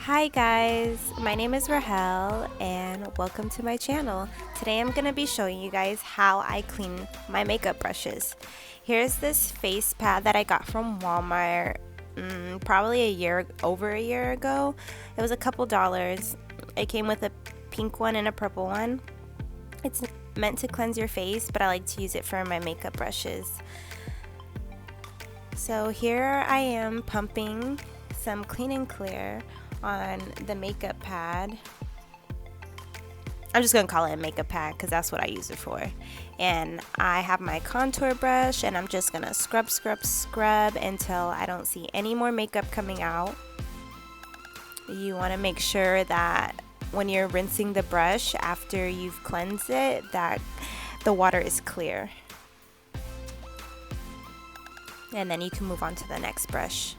Hi guys, my name is Rahel and welcome to my channel. Today I'm going to be showing you guys how I clean my makeup brushes. Here's this face pad that I got from Walmart probably over a year ago. It was a couple dollars. It came with a pink one and a purple one. It's meant to cleanse your face, but I like to use it for my makeup brushes. So here I am pumping some Clean and Clear on the makeup pad. I'm just gonna call it a makeup pad because that's what I use it for. And I have my contour brush and I'm just gonna scrub until I don't see any more makeup coming out. You want to make sure that when you're rinsing the brush after you've cleansed it, that the water is clear. And then you can move on to the next brush.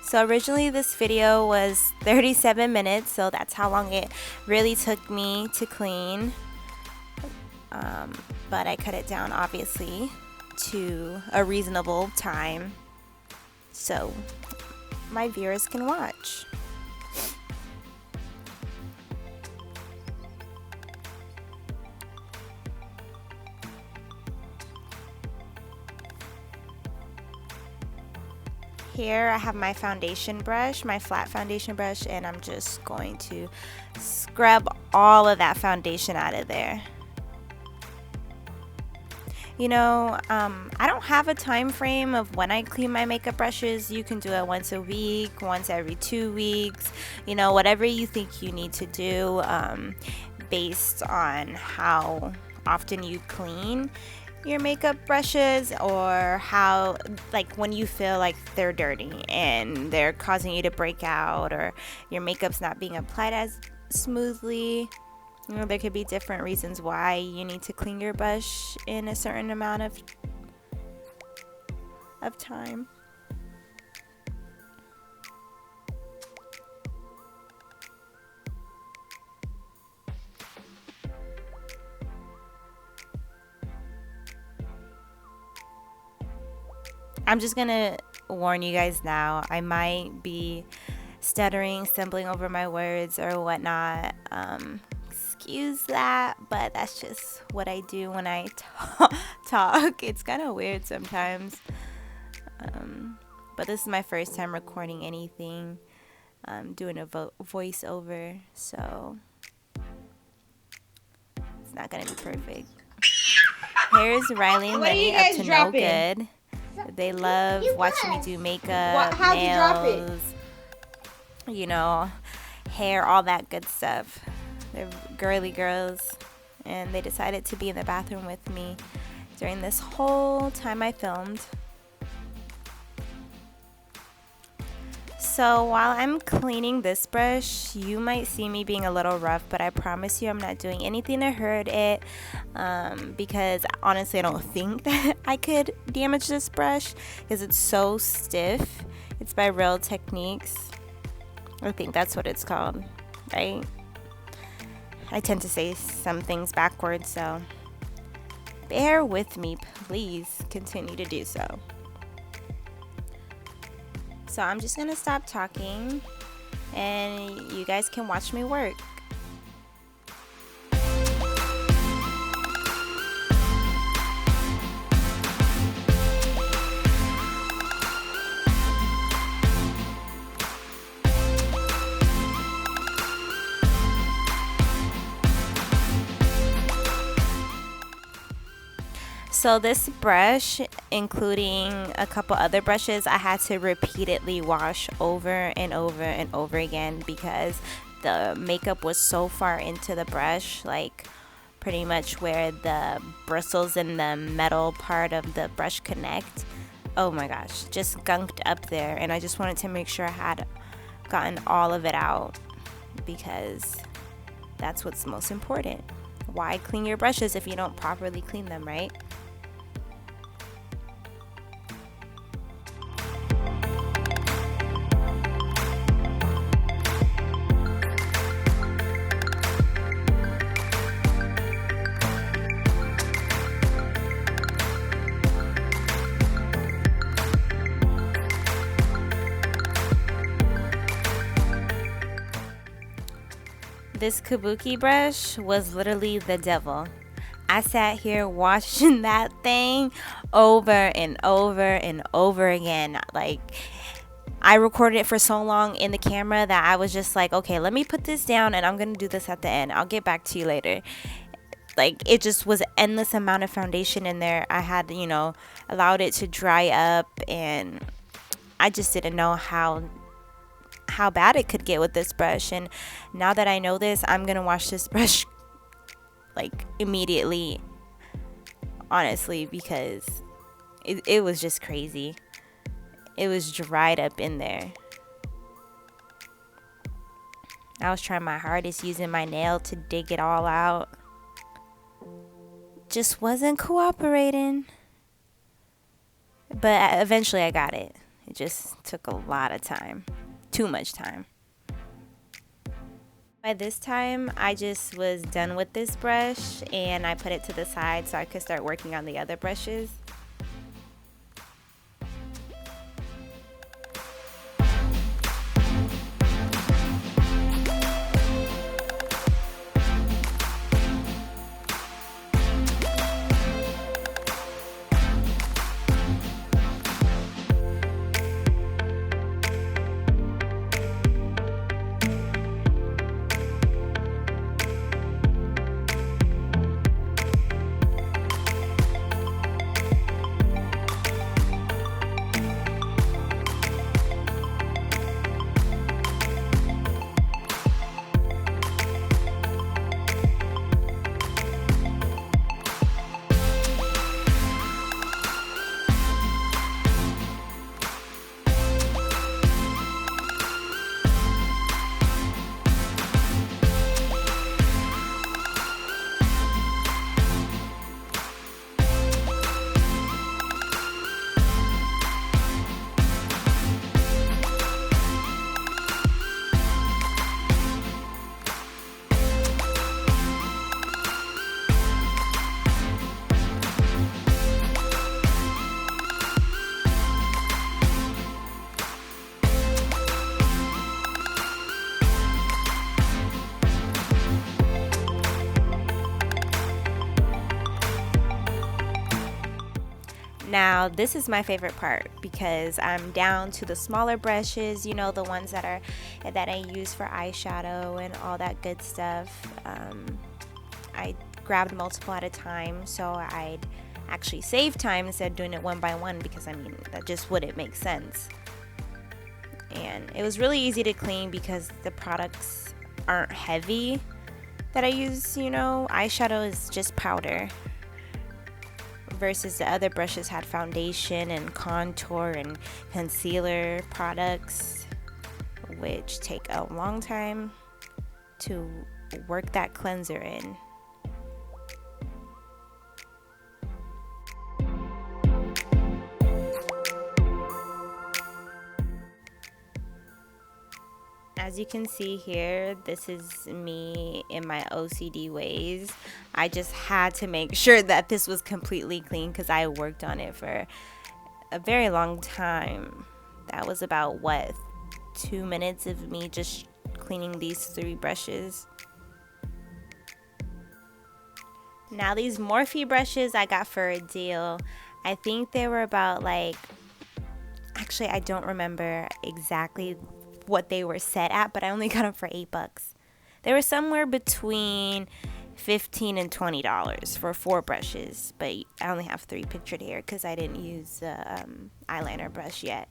So originally this video was 37 minutes, so that's how long it really took me to clean. But I cut it down obviously to a reasonable time so my viewers can watch. Here I have my foundation brush, my flat foundation brush, and I'm just going to scrub all of that foundation out of there. You know, I don't have a time frame of when I clean my makeup brushes. You can do it once a week, once every 2 weeks, you know, whatever you think you need to do based on how often you clean your makeup brushes, or how, like, when you feel like they're dirty and they're causing you to break out, or your makeup's not being applied as smoothly. You know, there could be different reasons why you need to clean your brush in a certain amount of time. I'm just gonna warn you guys now, I might be stuttering, stumbling over my words or whatnot. Excuse that, but that's just what I do when I talk. It's kind of weird sometimes. But this is my first time recording anything, doing a voiceover, so it's not gonna be perfect. Here's Riley and Lenny up to no good. They love watching me do makeup, nails, you know, hair, all that good stuff. They're girly girls, and they decided to be in the bathroom with me during this whole time I filmed. So while I'm cleaning this brush, you might see me being a little rough, but I promise you I'm not doing anything to hurt it, because honestly I don't think that I could damage this brush because it's so stiff. It's by Real Techniques. I think that's what it's called, right? I tend to say some things backwards, so bear with me, please continue to do so. So I'm just gonna stop talking and you guys can watch me work. So this brush, including a couple other brushes, I had to repeatedly wash over and over and over again because the makeup was so far into the brush, like pretty much where the bristles and the metal part of the brush connect. Oh my gosh, just gunked up there, and I just wanted to make sure I had gotten all of it out because that's what's most important. Why clean your brushes if you don't properly clean them, right? This kabuki brush was literally the devil. I sat here watching that thing over and over and over again. Like, I recorded it for so long in the camera that I was just like, okay, let me put this down and I'm going to do this at the end. I'll get back to you later. Like, it just was an endless amount of foundation in there. I had, allowed it to dry up, and I just didn't know how bad it could get with this brush. And now that I know this, I'm going to wash this brush like immediately, honestly, because it was just crazy. It was dried up in there. I was trying my hardest using my nail to dig it all out. Just wasn't cooperating. But eventually I got it. It just took a lot of time. Too much time. By this time, I just was done with this brush and I put it to the side so I could start working on the other brushes. Now, this is my favorite part because I'm down to the smaller brushes, the ones that I use for eyeshadow and all that good stuff. I grabbed multiple at a time so I'd actually save time instead of doing it one by one, because that just wouldn't make sense. And it was really easy to clean because the products aren't heavy that I use. Eyeshadow is just powder, versus the other brushes had foundation and contour and concealer products, which take a long time to work that cleanser in. As you can see here, this is me in my OCD ways. I just had to make sure that this was completely clean because I worked on it for a very long time. That was about 2 minutes of me just cleaning these 3 brushes. Now these Morphe brushes I got for a deal. I think they were about actually I don't remember exactly what they were set at, but I only got them for $8. They were somewhere between $15 and $20 for 4 brushes, but I only have 3 pictured here because I didn't use the eyeliner brush yet.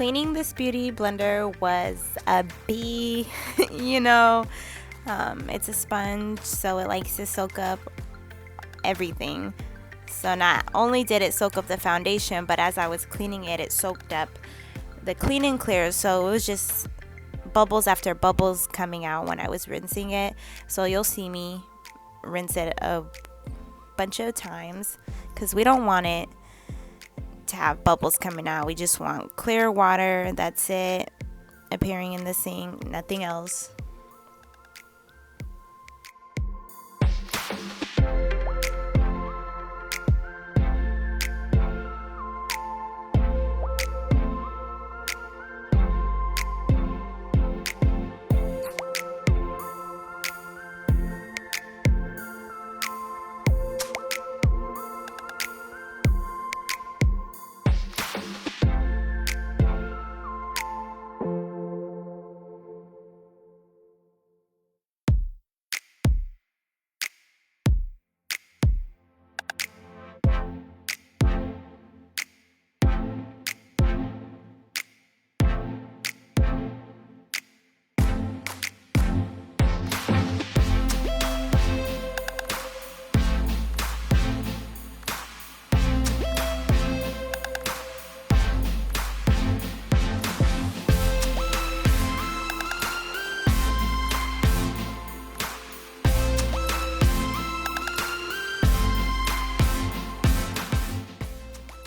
cleaning this beauty blender was a B. you know, it's a sponge, so it likes to soak up everything. So not only did it soak up the foundation, but as I was cleaning it, it soaked up the clean and clear. So it was just bubbles after bubbles coming out when I was rinsing it. So you'll see me rinse it a bunch of times because we don't want it to have bubbles coming out. We just want clear water. That's it, appearing in the sink, nothing else.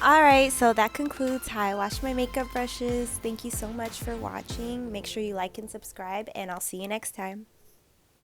Alright, so that concludes how I wash my makeup brushes. Thank you so much for watching. Make sure you like and subscribe, and I'll see you next time.